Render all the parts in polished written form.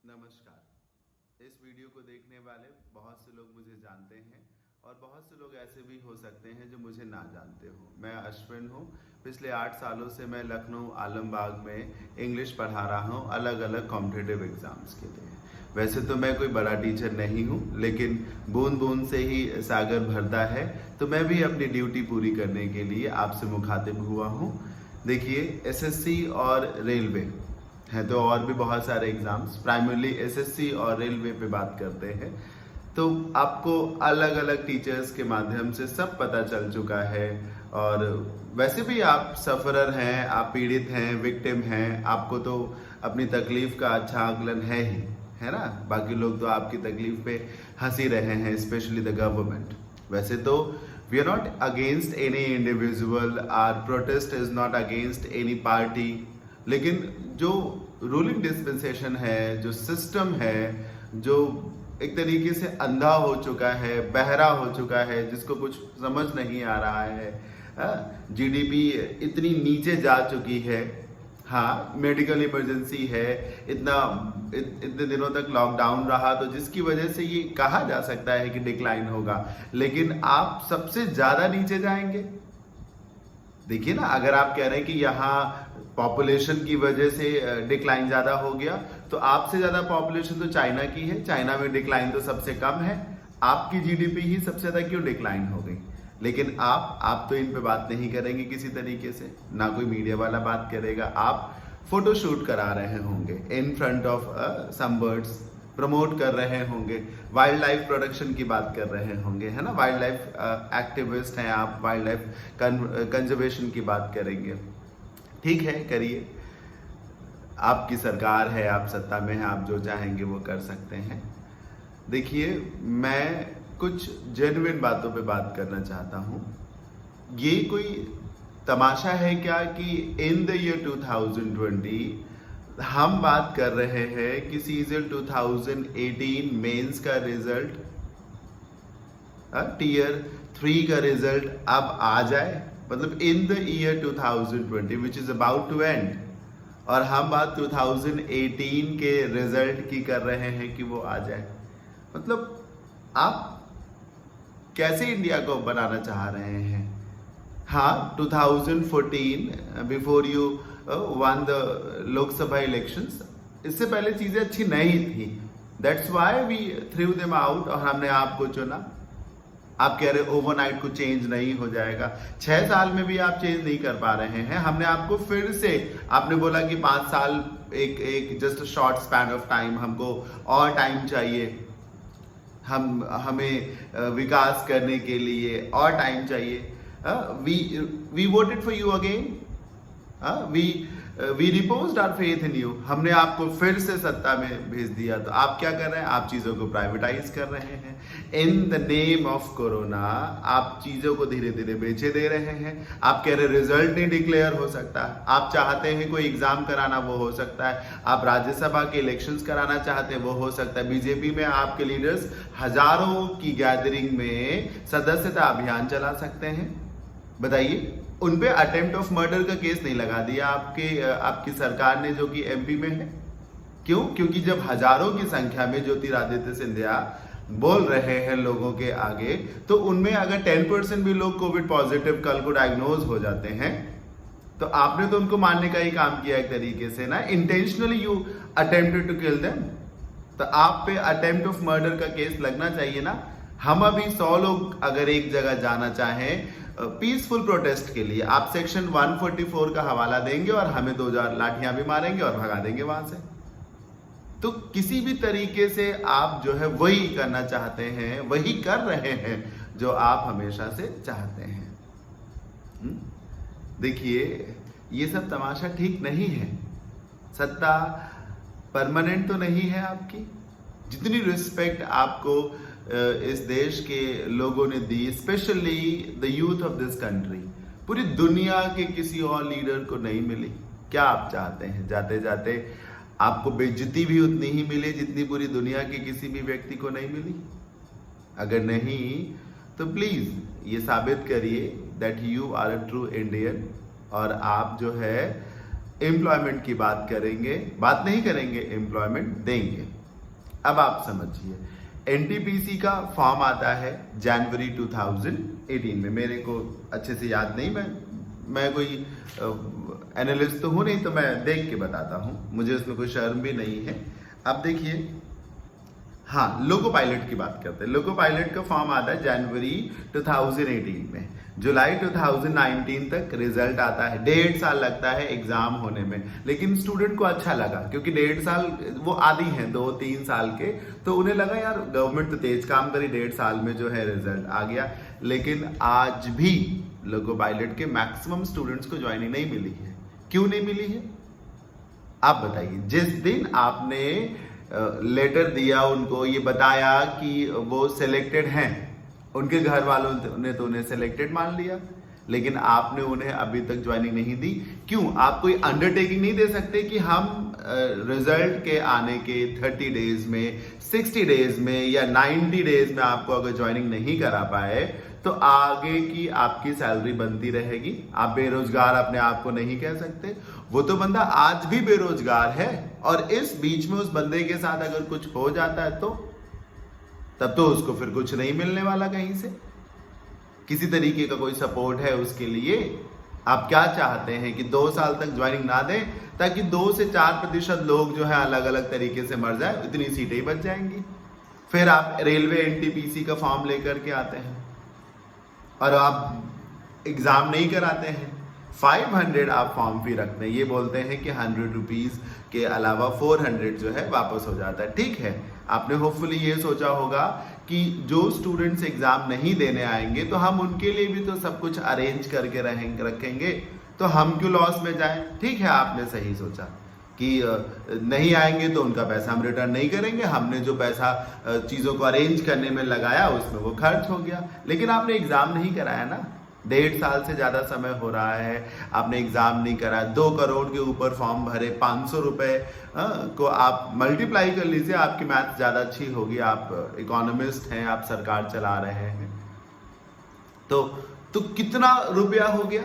नमस्कार। इस वीडियो को देखने वाले बहुत से लोग मुझे जानते हैं और बहुत से लोग ऐसे भी हो सकते हैं जो मुझे ना जानते हो। मैं अश्विन हूँ। पिछले 8 सालों से मैं लखनऊ आलमबाग में इंग्लिश पढ़ा रहा हूँ अलग अलग कॉम्पिटिटिव एग्ज़ाम्स के लिए। वैसे तो मैं कोई बड़ा टीचर नहीं हूँ, लेकिन बूंद बूंद से ही सागर भरता है, तो मैं भी अपनी ड्यूटी पूरी करने के लिए आपसे मुखातिब हुआ हूँ। देखिए, एसएससी और रेलवे है तो और भी बहुत सारे एग्जाम्स, प्राइमरली एसएससी और रेलवे पे बात करते हैं। तो आपको अलग अलग टीचर्स के माध्यम से सब पता चल चुका है, और वैसे भी आप सफरर हैं, आप पीड़ित हैं, विक्टिम हैं। आपको तो अपनी तकलीफ का अच्छा आकलन है ना। बाकी लोग तो आपकी तकलीफ पे हंसी रहे हैं, स्पेशली द गवर्नमेंट। वैसे तो we are not against any individual, our protest is not against any party, लेकिन जो रूलिंग डिस्पेंसेशन है, जो सिस्टम है, जो एक तरीके से अंधा हो चुका है, बहरा हो चुका है, जिसको कुछ समझ नहीं आ रहा है। जीडीपी इतनी नीचे जा चुकी है। हाँ, मेडिकल इमरजेंसी है, इतने दिनों तक लॉकडाउन रहा, तो जिसकी वजह से ये कहा जा सकता है कि डिक्लाइन होगा, लेकिन आप सबसे ज्यादा नीचे जाएंगे। देखिए ना, अगर आप कह रहे हैं कि यहाँ पॉपुलेशन की वजह से डिक्लाइन ज्यादा हो गया, तो आपसे ज्यादा पॉपुलेशन तो चाइना की है। चाइना में डिक्लाइन तो सबसे कम है। आपकी जीडीपी ही सबसे ज्यादा क्यों डिक्लाइन हो गई? लेकिन आप तो इन पे बात नहीं करेंगे किसी तरीके से, ना कोई मीडिया वाला बात करेगा। आप फोटो शूट करा रहे होंगे in front of some birds, promote कर रहे होंगे, वाइल्ड लाइफ प्रोडक्शन की बात कर रहे होंगे, है ना। वाइल्ड लाइफ एक्टिविस्ट हैं आप, वाइल्ड लाइफ कंजर्वेशन की बात करेंगे। ठीक है, करिए, आपकी सरकार है, आप सत्ता में हैं, आप जो चाहेंगे वो कर सकते हैं। देखिए, मैं कुछ जेन्युइन बातों पे बात करना चाहता हूँ। ये कोई तमाशा है क्या कि इन द ईयर 2020 हम बात कर रहे हैं कि सीजन 2018 मेंस का रिजल्ट, टीयर 3 का रिजल्ट अब आ जाए, मतलब in the year 2020 which is about to end, और हम बात 2018 के रिजल्ट की कर रहे हैं कि वो आ जाए। मतलब आप कैसे इंडिया को बनाना चाह रहे हैं? हाँ, 2014 before you won the Lok Sabha elections, इससे पहले चीजें अच्छी नहीं थी, that's why we threw them out, और हमने आपको चुना। आप कह रहे ओवरनाइट को चेंज नहीं हो जाएगा, 6 साल में भी आप चेंज नहीं कर पा रहे हैं। हमने आपको फिर से, आपने बोला कि 5 साल एक just short span of time, हमको और टाइम चाहिए, हमें विकास करने के लिए और टाइम चाहिए। We voted for you again, we reposed our faith in you. हमने आपको फिर से सत्ता में भेज दिया, तो आप क्या कर रहे हैं? आप चीजों को प्राइवेटाइज कर रहे हैं in the name of corona. आप चीजों को धीरे धीरे बेचे दे रहे हैं। आप कह रहे रिजल्ट नहीं डिक्लेयर हो सकता। आप चाहते हैं कोई एग्जाम कराना, वो हो सकता है। आप राज्यसभा के इलेक्शंस कराना चाहते हैं, वो हो सकता है। बीजेपी में आपके लीडर्स हजारों की गैदरिंग में सदस्यता अभियान चला सकते हैं। बताइए, उन पे अटेम्प्ट ऑफ मर्डर का केस नहीं लगा दिया आपकी सरकार ने, जो कि एमपी में है। क्यों? क्योंकि जब हजारों की संख्या में ज्योतिरादित्य सिंधिया बोल रहे हैं लोगों के आगे, तो उनमें अगर 10% भी लोग कोविड पॉजिटिव कल को डायग्नोज हो जाते हैं, तो आपने तो उनको मारने का ही काम किया एक तरीके से ना। Intentionally you attempted to kill them, तो आप पे अटेम्प्ट ऑफ मर्डर का केस लगना चाहिए ना। हम अभी 100 लोग अगर एक जगह जाना चाहें पीसफुल प्रोटेस्ट के लिए, आप सेक्शन 144 का हवाला देंगे और हमें 2000 लाठियां भी मारेंगे और भगा देंगे वहां से। तो किसी भी तरीके से आप जो है वही करना चाहते हैं, वही कर रहे हैं जो आप हमेशा से चाहते हैं। देखिए, ये सब तमाशा ठीक नहीं है। सत्ता परमानेंट तो नहीं है आपकी। जितनी रिस्पेक्ट आपको इस देश के लोगों ने दी, specially the youth of this country, पूरी दुनिया के किसी और लीडर को नहीं मिली। क्या आप चाहते हैं जाते जाते आपको बेइज्जती भी उतनी ही मिले जितनी पूरी दुनिया के किसी भी व्यक्ति को नहीं मिली? अगर नहीं, तो प्लीज ये साबित करिए that you are a true Indian, और आप जो है एम्प्लॉयमेंट की बात करेंगे, बात नहीं करेंगे, एम्प्लॉयमेंट देंगे। अब आप समझिए, एनटीपीसी का फॉर्म आता है जनवरी 2018 में। मेरे को अच्छे से याद नहीं, मैं कोई एनालिस्ट तो हूं नहीं, तो मैं देख के बताता हूं, मुझे उसमें कोई शर्म भी नहीं है। अब देखिए, हाँ, लोको पायलट की बात करते हैं। लोको पायलट का फॉर्म आता है जनवरी 2018 में। जुलाई 2019 तक रिजल्ट आता है। 1.5 साल लगता है एग्जाम होने में, लेकिन स्टूडेंट को अच्छा लगा क्योंकि 1.5 साल वो आदी हैं 2-3 साल के, तो उन्हें लगा यार गवर्नमेंट तो तेज काम करी, 1.5 साल में जो है रिजल्ट आ गया। लेकिन आज भी लोको पायलट के मैक्सिमम स्टूडेंट्स को ज्वाइनिंग नहीं मिली है। क्यों नहीं मिली है आप बताइए। जिस दिन आपने लेटर दिया उनको, ये बताया कि वो सिलेक्टेड हैं, उनके घर वालों ने तो उन्हें सिलेक्टेड मान लिया, लेकिन आपने उन्हें अभी तक ज्वाइनिंग नहीं दी। क्यों? आप कोई अंडरटेकिंग नहीं दे सकते कि हम रिजल्ट के आने के 30 डेज में, 60 डेज में या 90 डेज में आपको अगर ज्वाइनिंग नहीं करा पाए तो आगे की आपकी सैलरी बनती रहेगी। आप बेरोजगार अपने आप को नहीं कह सकते। वो तो बंदा आज भी बेरोजगार है, और इस बीच में उस बंदे के साथ अगर कुछ हो जाता है तो तब तो उसको फिर कुछ नहीं मिलने वाला कहीं से, किसी तरीके का कोई सपोर्ट है उसके लिए। आप क्या चाहते हैं कि 2 साल तक ज्वाइनिंग ना दें ताकि 2 से 4% लोग जो है अलग अलग तरीके से मर जाए, इतनी सीटें ही बच जाएंगी। फिर आप रेलवे एनटीपीसी का फॉर्म लेकर के आते हैं और आप एग्जाम नहीं कराते हैं। 500 आप फॉर्म फी रखते हैं, ये बोलते हैं कि 100 रुपीज के अलावा 400 जो है वापस हो जाता है। ठीक है, आपने होपफुली ये सोचा होगा कि जो स्टूडेंट्स एग्जाम नहीं देने आएंगे तो हम उनके लिए भी तो सब कुछ अरेंज करके रखेंगे, तो हम क्यों लॉस में जाएं। ठीक है, आपने सही सोचा कि नहीं आएंगे तो उनका पैसा हम रिटर्न नहीं करेंगे, हमने जो पैसा चीज़ों को अरेंज करने में लगाया उसमें वो खर्च हो गया। लेकिन आपने एग्ज़ाम नहीं कराया ना, 1.5 साल से ज़्यादा समय हो रहा है, आपने एग्ज़ाम नहीं कराया, 2 करोड़ के ऊपर फॉर्म भरे, 500 रुपये को आप मल्टीप्लाई कर लीजिए, आपकी मैथ ज़्यादा अच्छी होगी, आप इकोनॉमिस्ट हैं, आप सरकार चला रहे हैं, तो कितना रुपया हो गया।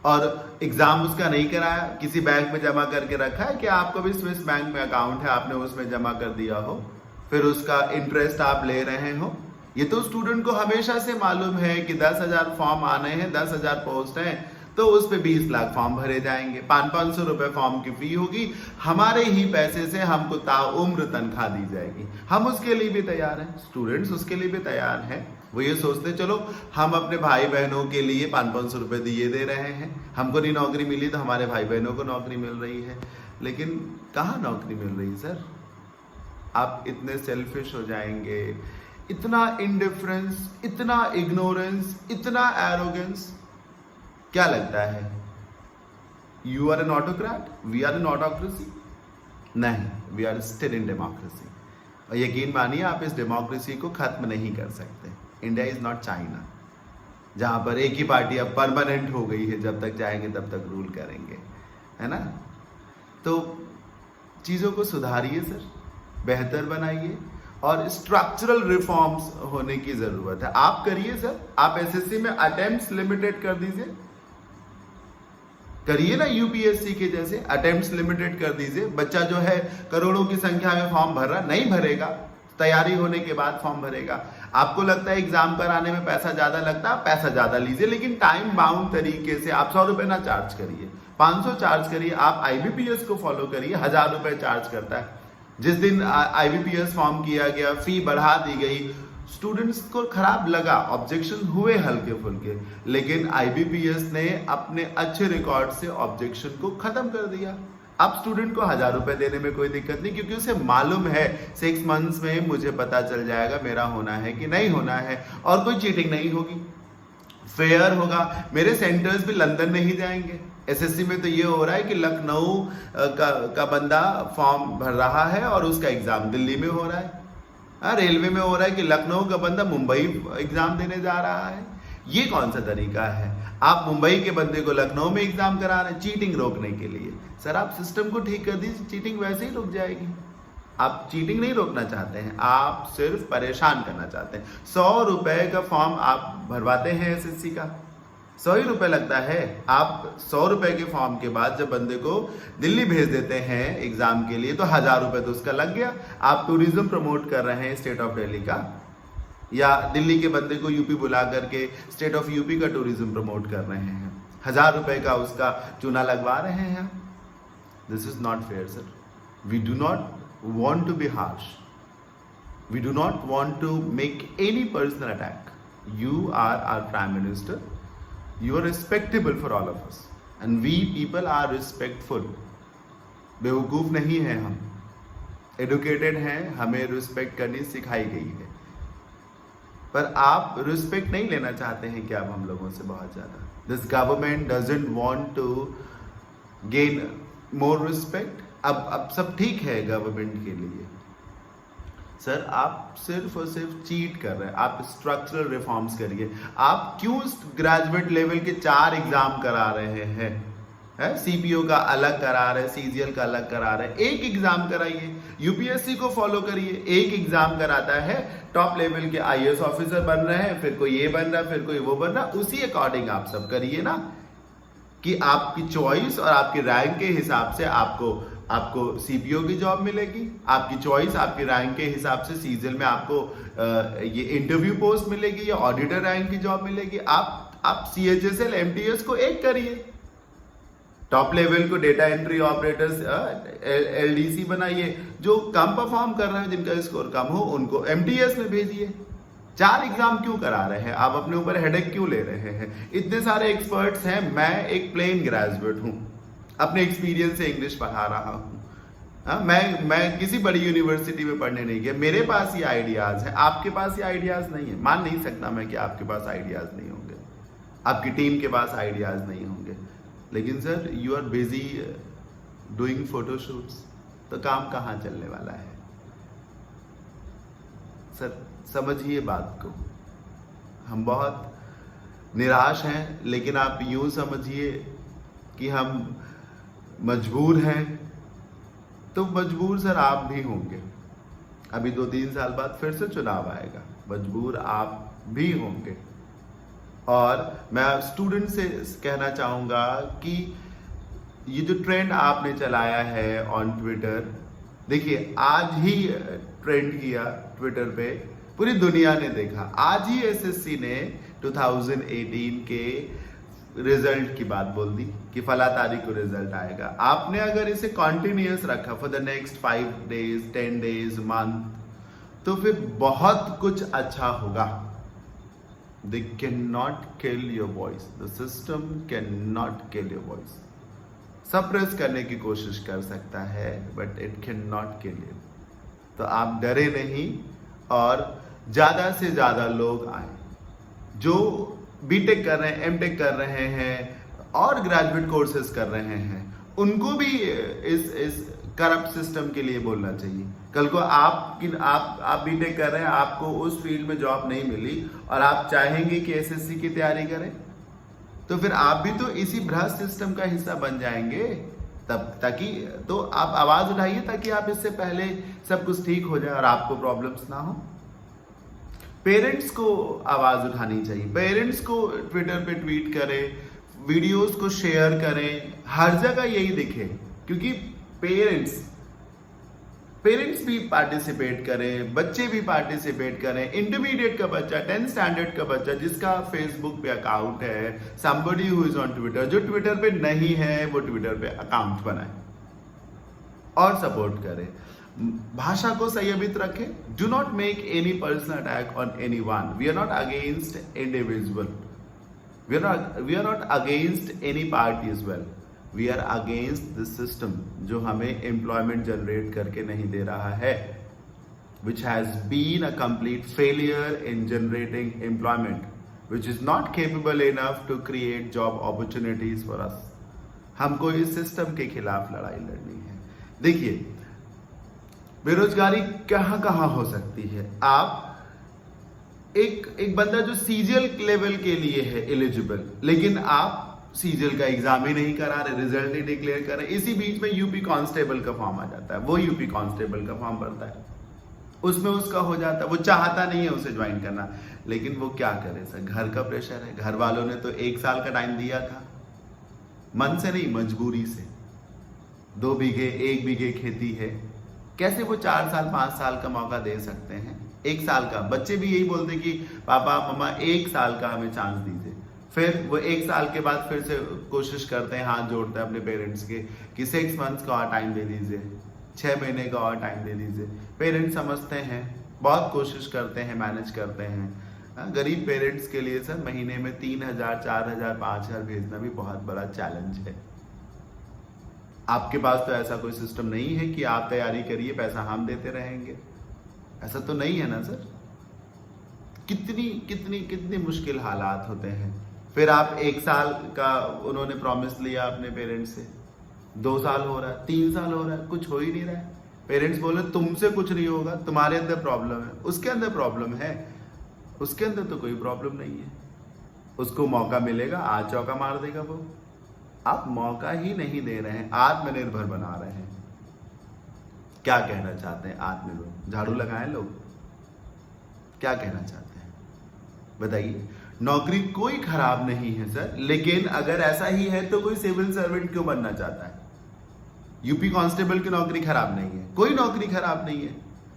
और एग्जाम उसका नहीं कराया, किसी बैंक में जमा करके रखा है कि आपको भी स्विस बैंक में अकाउंट है, आपने उसमें जमा कर दिया हो, फिर उसका इंटरेस्ट आप ले रहे हो। ये तो स्टूडेंट को हमेशा से मालूम है कि 10,000 फॉर्म आने हैं, 10,000 पोस्ट हैं, तो उस पे 20 लाख फॉर्म भरे जाएंगे, 500 रुपए फॉर्म की फी होगी, हमारे ही पैसे से हमको ताउम्र तनख्वाह दी जाएगी। हम उसके लिए भी तैयार हैं, स्टूडेंट्स उसके लिए भी तैयार हैं। वो ये सोचते चलो हम अपने भाई बहनों के लिए 500 रुपए दिए दे रहे हैं, हमको नहीं नौकरी मिली तो हमारे भाई बहनों को नौकरी मिल रही है। लेकिन कहाँ नौकरी मिल रही सर? आप इतने सेल्फिश हो जाएंगे, इतना इनडिफरेंस, इतना इग्नोरेंस, इतना एरोगेंस। क्या लगता है you are an autocrat, we are an autocracy? नहीं, we are still in democracy. और यकीन मानिए आप इस डेमोक्रेसी को खत्म नहीं कर सकते। इंडिया इज नॉट चाइना, जहां पर एक ही पार्टी अब परमानेंट हो गई है, जब तक चाहेंगे तब तक रूल करेंगे, है ना। तो चीजों को सुधारिए सर, बेहतर बनाइए, और स्ट्रक्चरल रिफॉर्म्स होने की जरूरत है। आप करिए सर, आप एसएससी में अटेम्प्ट्स लिमिटेड कर दीजिए, करिए ना यूपीएससी के जैसे अटेम्प्ट्स लिमिटेड कर दीजिए। बच्चा जो है करोड़ों की संख्या में फॉर्म भर रहा, नहीं भरेगा, तैयारी होने के बाद फॉर्म भरेगा। आपको लगता है एग्जाम कराने में पैसा ज्यादा लगता है, पैसा ज्यादा लीजिए, लेकिन टाइम बाउंड तरीके से। आप 100 रुपए ना चार्ज करिए, 500 चार्ज करिए। आप आईबीपीएस को फॉलो करिए, 1000 रुपए चार्ज करता है। जिस दिन आईबीपीएस फॉर्म किया गया, फी बढ़ा दी गई, स्टूडेंट्स को खराब लगा, ऑब्जेक्शन हुए हल्के फुल्के, लेकिन आईबीपीएस ने अपने अच्छे रिकॉर्ड से ऑब्जेक्शन को खत्म कर दिया। अब स्टूडेंट को 1000 रुपए देने में कोई दिक्कत नहीं, क्योंकि उसे मालूम है 6 मंथ्स में मुझे पता चल जाएगा मेरा होना है कि नहीं होना है, और कोई चीटिंग नहीं होगी, फेयर होगा। मेरे सेंटर्स भी लंदन में ही जाएंगे। एसएससी में तो ये हो रहा है कि लखनऊ का बंदा फॉर्म भर रहा है और उसका एग्जाम दिल्ली में हो रहा है। रेलवे में हो रहा है कि लखनऊ का बंदा मुंबई एग्जाम देने जा रहा है। ये कौन सा तरीका है? आप मुंबई के बंदे को लखनऊ में एग्जाम करा रहे हैं चीटिंग रोकने के लिए। सर आप सिस्टम को ठीक कर दीजिए, चीटिंग वैसे ही रुक जाएगी। आप चीटिंग नहीं रोकना चाहते हैं, आप सिर्फ परेशान करना चाहते हैं। 100 रुपए का फॉर्म आप भरवाते हैं एसएससी का, 100 ही रुपए लगता है। आप 100 रुपए के फॉर्म के बाद जब बंदे को दिल्ली भेज देते हैं एग्जाम के लिए तो 1000 रुपए तो उसका लग गया। आप टूरिज्म प्रमोट कर रहे हैं स्टेट ऑफ दिल्ली का, या दिल्ली के बंदे को यूपी बुला करके स्टेट ऑफ यूपी का टूरिज्म प्रमोट कर रहे हैं, 1000 रुपए का उसका चूना लगवा रहे हैं। This is not fair sir. We do not want to be harsh. We do not want to make any personal attack. You are our Prime Minister. You are respectable for all of us. And we people are respectful. बेवकूफ़ नहीं हैं हम, educated हैं, हमें respect करनी सिखाई गई है। पर आप रिस्पेक्ट नहीं लेना चाहते हैं क्या आप हम लोगों से बहुत ज़्यादा? This government doesn't want to gain more respect. अब सब ठीक है गवर्नमेंट के लिए। सर आप सिर्फ और सिर्फ चीट कर रहे हैं। आप स्ट्रक्चरल रिफॉर्म्स करिए। आप क्यों ग्रेजुएट लेवल के 4 एग्जाम करा रहे हैं? सीपीओ का अलग करा रहे हैं, सीजीएल का अलग करा रहे हैं। एक एग्जाम कराइए। यूपीएससी को फॉलो करिए, एक एग्जाम कराता है, टॉप लेवल के आईएएस ऑफिसर बन रहे हैं, फिर कोई ये बन रहा है, फिर कोई वो बन रहा है। उसी अकॉर्डिंग आप सब करिए ना, कि आपकी चॉइस और आपकी रैंक के हिसाब से आपको सीपीओ की जॉब मिलेगी। आपकी चॉइस आपकी रैंक के हिसाब से सीजीएल में आपको ये इंटरव्यू पोस्ट मिलेगी या ऑडिटर रैंक की जॉब मिलेगी। आप सीएचएसएल एमटीएस को एक करिए, टॉप लेवल को डेटा एंट्री ऑपरेटर्स एलडीसी बनाइए। जो कम परफॉर्म कर रहे हैं, जिनका स्कोर कम हो, उनको एमटीएस में भेजिए। 4 एग्जाम क्यों करा रहे हैं? आप अपने ऊपर हेडेक क्यों ले रहे हैं? इतने सारे एक्सपर्ट्स हैं, मैं एक प्लेन ग्रेजुएट हूं, अपने एक्सपीरियंस से इंग्लिश पढ़ा रहा हूं। मैं किसी बड़ी यूनिवर्सिटी में पढ़ने नहीं गया। मेरे पास ये आइडियाज है, आपके पास ये आइडियाज नहीं है। मान नहीं सकता मैं कि आपके पास आइडियाज नहीं होंगे, आपकी टीम के पास आइडियाज नहीं होंगे, लेकिन sir you are busy doing photoshoots, तो काम कहाँ चलने वाला है? सर समझिए बात को। हम बहुत निराश हैं, लेकिन आप यूं समझिए कि हम मजबूर हैं। तो मजबूर सर आप भी होंगे। अभी 2-3 साल बाद फिर से चुनाव आएगा, मजबूर आप भी होंगे। और मैं स्टूडेंट से कहना चाहूंगा कि ये जो ट्रेंड आपने चलाया है ऑन ट्विटर, देखिए आज ही ट्रेंड किया ट्विटर पे, पूरी दुनिया ने देखा। आज ही एसएससी ने 2018 के रिजल्ट की बात बोल दी कि फला तारीख को रिजल्ट आएगा। आपने अगर इसे कॉन्टिन्यूअस रखा for the next 5 days, 10 days, month, तो फिर बहुत कुछ अच्छा होगा। They cannot kill your voice. The system cannot kill your voice. Suppress करने की कोशिश कर सकता है, but it can not kill you. तो आप डरे नहीं, और ज्यादा से ज्यादा लोग आए जो बीटेक कर रहे हैं, एमटेक कर रहे हैं और ग्रेजुएट कोर्सेज कर रहे हैं। उनको भी इस करप्ट सिस्टम के लिए बोलना चाहिए। कल को आप बीटेक कर रहे हैं, आपको उस फील्ड में जॉब नहीं मिली और आप चाहेंगे कि एसएससी की तैयारी करें, तो फिर आप भी तो इसी भ्रष्ट सिस्टम का हिस्सा बन जाएंगे। तो आप आवाज उठाइए ताकि आप इससे पहले सब कुछ ठीक हो जाए और आपको प्रॉब्लम्स ना हो। पेरेंट्स को आवाज उठानी चाहिए। पेरेंट्स को ट्विटर पे ट्वीट करें, वीडियोस को शेयर करें, हर जगह यही दिखे, क्योंकि पेरेंट्स भी पार्टिसिपेट करें, बच्चे भी पार्टिसिपेट करें। इंटरमीडिएट का बच्चा, 10th स्टैंडर्ड का बच्चा जिसका फेसबुक पे अकाउंट है, somebody who is on Twitter, जो ट्विटर पे नहीं है वो ट्विटर पे अकाउंट बनाए और सपोर्ट करे। भाषा को संयमित रखें। Do not make any personal attack on anyone. We are not against individual, we are not against any party as well, we are against this system जो हमें एम्प्लॉयमेंट जनरेट करके नहीं दे रहा है, which has been a complete failure in generating employment, which is not capable enough to create job opportunities for us. हमको इस system के खिलाफ लड़ाई लड़नी है। देखिए बेरोजगारी कहां कहां हो सकती है। आप एक बंदा जो सीजीएल लेवल के लिए है एलिजिबल, लेकिन आप सीजीएल का एग्जाम ही नहीं करा रहे, रिजल्ट ही डिक्लेयर कर रहे, इसी बीच में यूपी कांस्टेबल का फॉर्म आ जाता है, वो यूपी कांस्टेबल का फॉर्म भरता है, उसमें उसका हो जाता, वो चाहता नहीं है उसे ज्वाइन करना, लेकिन वो क्या करे सर, घर का प्रेशर है। घर वालों ने तो 1 साल का टाइम दिया था, मन से नहीं मजबूरी से। 2 बीघे 1 बीघे खेती है, कैसे वो 4 साल 5 साल का मौका दे सकते हैं? 1 साल का, बच्चे भी यही बोलते कि पापा मम्मा 1 साल का हमें चांस दीजिए। फिर वो 1 साल के बाद फिर से कोशिश करते हैं, हाथ जोड़ते हैं अपने पेरेंट्स के कि 6 मंथ्स का और टाइम दे दीजिए, 6 महीने का और टाइम दे दीजिए। पेरेंट्स समझते हैं, बहुत कोशिश करते हैं, मैनेज करते हैं। गरीब पेरेंट्स के लिए सर महीने में 3,000 4,000 5,000 भेजना भी बहुत बड़ा चैलेंज है। आपके पास तो ऐसा कोई सिस्टम नहीं है कि आप तैयारी करिए पैसा हम देते रहेंगे, ऐसा तो नहीं है ना सर। कितनी कितनी कितनी मुश्किल हालात होते हैं। फिर आप 1 साल का उन्होंने प्रॉमिस लिया अपने पेरेंट्स से, 2 साल हो रहा है, 3 साल हो रहा है, कुछ हो ही नहीं रहा है। पेरेंट्स बोले तुमसे कुछ नहीं होगा, तुम्हारे अंदर प्रॉब्लम है। उसके अंदर प्रॉब्लम है, उसके अंदर तो कोई प्रॉब्लम नहीं है। उसको मौका मिलेगा, आज चौका मार देगा वो। आप मौका ही नहीं दे रहे हैं, आत्मनिर्भर बना रहे हैं। क्या कहना चाहते हैं आत्मनिर्भर? झाड़ू लगाएं लोग, क्या कहना चाहते हैं बताइए? नौकरी कोई खराब नहीं है सर, लेकिन अगर ऐसा ही है तो कोई सिविल सर्वेंट क्यों बनना चाहता है? यूपी कांस्टेबल की नौकरी खराब नहीं है, कोई नौकरी खराब नहीं है,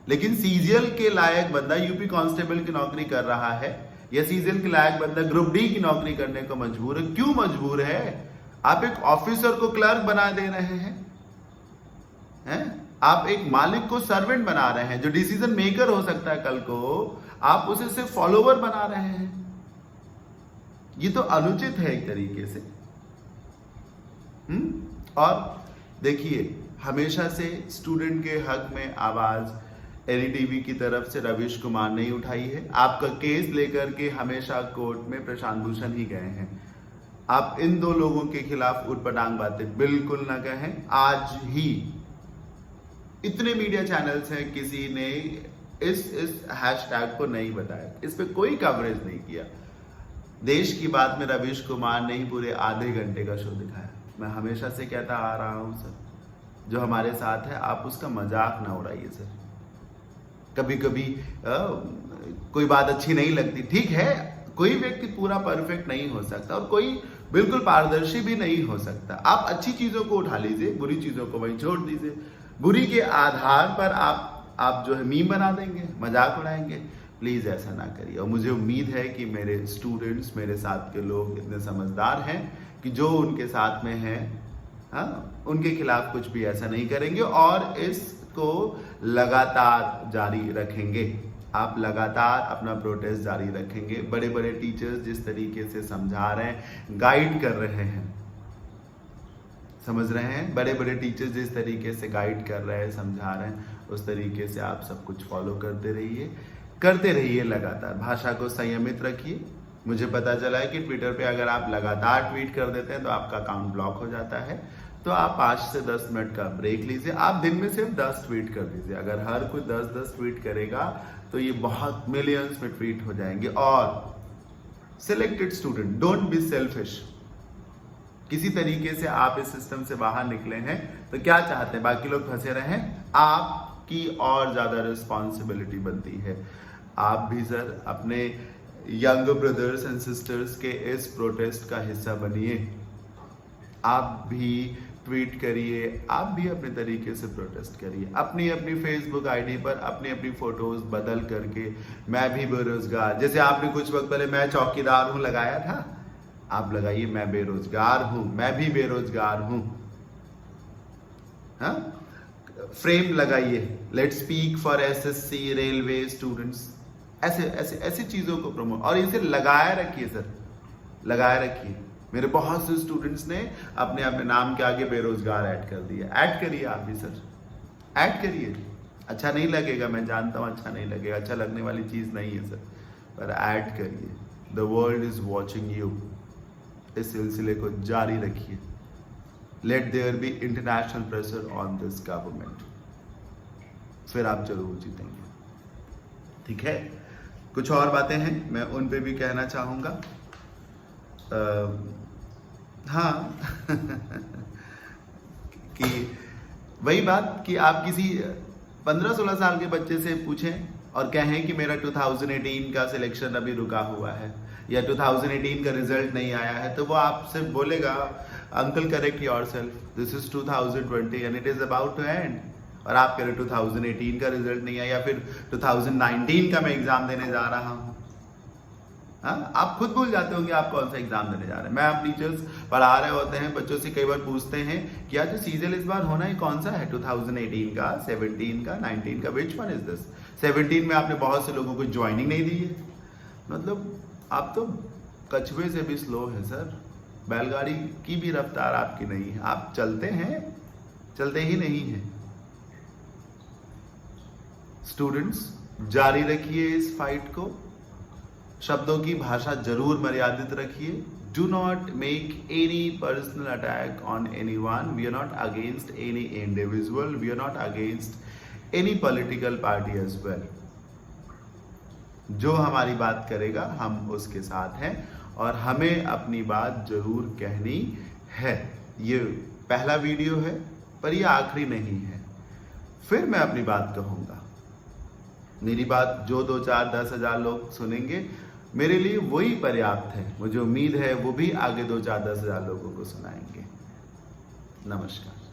लेकिन सीजीएल के लायक बंदा यूपी कांस्टेबल की नौकरी कर रहा है, या सीजीएल के लायक बंदा ग्रुप डी की नौकरी करने को मजबूर है। क्यों मजबूर है? आप एक ऑफिसर को क्लर्क बना दे रहे हैं? आप एक मालिक को सर्वेंट बना रहे हैं, जो डिसीजन मेकर हो सकता है कल को, आप उसे सिर्फ फॉलोवर बना रहे हैं। ये तो अनुचित है एक तरीके से। और देखिए, हमेशा से स्टूडेंट के हक में आवाज एनडीटीवी की तरफ से रवीश कुमार ने उठाई है। आपका केस लेकर के हमेशा कोर्ट में प्रशांत भूषण ही गए हैं। आप इन 2 लोगों के खिलाफ उटपटांग बातें बिल्कुल ना कहें। आज ही इतने मीडिया चैनल्स हैं, किसी ने इस हैशटैग को नहीं बताया, इस पे कोई कवरेज नहीं किया। देश की बात में रवीश कुमार ने ही पूरे आधे घंटे का शो दिखाया। मैं हमेशा से कहता आ रहा हूं सर, जो हमारे साथ है आप उसका मजाक ना उड़ाइए सर। कभी कभी कोई बात अच्छी नहीं लगती, ठीक है, कोई व्यक्ति पूरा परफेक्ट नहीं हो सकता और कोई बिल्कुल पारदर्शी भी नहीं हो सकता। आप अच्छी चीजों को उठा लीजिए, बुरी चीजों को वहीं छोड़ दीजिए। बुरी के आधार पर आप जो है मीम बना देंगे, मजाक उड़ाएंगे, प्लीज ऐसा ना करिए। और मुझे उम्मीद है कि मेरे स्टूडेंट्स, मेरे साथ के लोग इतने समझदार हैं कि जो उनके साथ में हैं, उनके खिलाफ कुछ भी ऐसा नहीं करेंगे और इसको लगातार जारी रखेंगे। आप लगातार अपना प्रोटेस्ट जारी रखेंगे। बड़े बड़े टीचर्स जिस तरीके से समझा रहे हैं, गाइड कर रहे हैं, समझ रहे हैं, बड़े बड़े टीचर्स जिस तरीके से गाइड कर रहे हैं, समझा रहे हैं, उस तरीके से आप सब कुछ फॉलो करते रहिए लगातार। भाषा को संयमित रखिए। मुझे पता चला है कि ट्विटर पे अगर आप लगातार ट्वीट कर देते हैं तो आपका अकाउंट ब्लॉक हो जाता है। तो आप 5 से 10 मिनट का ब्रेक लीजिए। आप दिन में सिर्फ 10 ट्वीट कर दीजिए। अगर हर कोई 10-10 ट्वीट करेगा तो ये बहुत मिलियंस में ट्वीट हो जाएंगे। और selected student, don't be selfish. किसी तरीके से आप इस सिस्टम से बाहर निकले हैं तो क्या चाहते हैं? बाकी लोग फंसे रहें? आपकी और ज्यादा रिस्पॉन्सिबिलिटी बनती है। आप भी सर अपने यंग ब्रदर्स एंड सिस्टर्स के इस प्रोटेस्ट का हिस्सा बनिए। आप भी ट्वीट करिए, आप भी अपने तरीके से प्रोटेस्ट करिए। अपनी अपनी फेसबुक आईडी पर अपनी अपनी फोटोज बदल करके मैं भी बेरोजगार, जैसे आपने कुछ वक्त पहले मैं चौकीदार हूं लगाया था, आप लगाइए मैं बेरोजगार हूं, मैं भी बेरोजगार हूं। फ्रेम लगाइए, let's speak for SSC, railway students, ऐसे चीजों को प्रमोट, और इसे लगाए रखिए सर, लगाए रखिए। मेरे बहुत से स्टूडेंट्स ने अपने नाम के आगे बेरोजगार ऐड कर दिया। ऐड करिए आप भी सर, ऐड करिए। अच्छा नहीं लगेगा, मैं जानता हूं अच्छा नहीं लगेगा, अच्छा लगने वाली चीज नहीं है सर, पर ऐड करिए। The world is watching you. इस सिलसिले को जारी रखिए। Let there be international pressure on this government, फिर आप जरूर जीतेंगे। ठीक है, कुछ और बातें हैं, मैं उन पे भी कहना चाहूंगा। हाँ कि वही बात कि आप किसी 15-16 साल के बच्चे से पूछें और कहें कि मेरा 2018 का सिलेक्शन अभी रुका हुआ है या 2018 का रिजल्ट नहीं आया है, तो वो आपसे बोलेगा uncle correct yourself, this is 2020 and it is about to end. और आप कह रहे 2018 का रिजल्ट नहीं आया या फिर 2019 का मैं एग्जाम देने जा रहा हूँ। हाँ, आप खुद भूल जाते होंगे आप कौन सा एग्जाम देने जा रहे हैं। मैं आप टीचर्स पढ़ा रहे होते हैं, बच्चों से कई बार पूछते हैं कि यार जो सीजीएल इस बार होना है कौन सा है, 2018 का, 17 का, 19 का, विच वन इज दिस। 17 में आपने बहुत से लोगों को ज्वाइनिंग नहीं दी है। मतलब आप तो कछुए से भी स्लो है सर, बैलगाड़ी की भी रफ्तार आपकी नहीं है, आप चलते हैं, चलते ही नहीं है। स्टूडेंट्स जारी रखिए इस फाइट को, शब्दों की भाषा जरूर मर्यादित रखिए। Do not make any personal attack on anyone, we are not against any individual, we are not against any political party as well. जो हमारी बात करेगा हम उसके साथ हैं और हमें अपनी बात जरूर कहनी है। ये पहला वीडियो है पर ये आखिरी नहीं है, फिर मैं अपनी बात कहूंगा। मेरी बात जो 2, 4, 10 हजार लोग सुनेंगे मेरे लिए वही पर्याप्त है। मुझे उम्मीद है वो भी आगे 2, 4, 10 हजार लोगों को सुनाएंगे। नमस्कार।